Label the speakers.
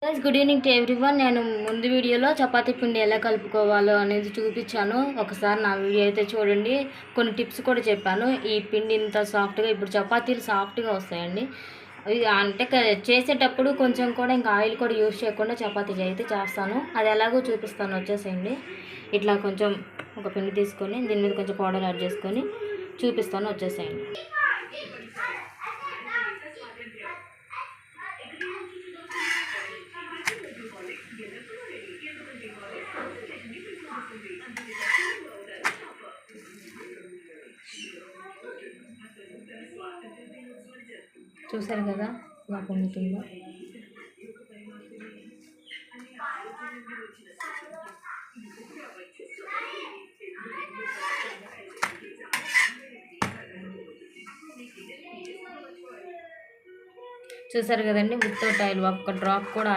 Speaker 1: Guys good evening to everyone. నేను ముందు వీడియోలో చపాతీ పిండి ఎలా కలుపుకోవాలో అనేది చూపించాను. ఒకసారి నా వీడియో అయితే చూడండి. కొన్ని టిప్స్ కూడా చెప్పాను. ఈ పిండి ఇంత సాఫ్ట్గా, ఇప్పుడు చపాతీలు సాఫ్ట్గా వస్తాయండి. అంటే చేసేటప్పుడు కొంచెం కూడా ఇంకా ఆయిల్ కూడా యూజ్ చేయకుండా చపాతీ అయితే చేస్తాను. అది ఎలాగో చూపిస్తాను, వచ్చేసేయండి. ఇట్లా కొంచెం ఒక పిండి తీసుకొని దీని మీద కొంచెం పౌడర్ యాడ్ చేసుకొని చూపిస్తాను, వచ్చేసేయండి. చూసారు కదా ఇలా పొందుతుందో. చూసారు కదండి, వితౌట్ ఆయిల్, ఒక్క డ్రాప్ కూడా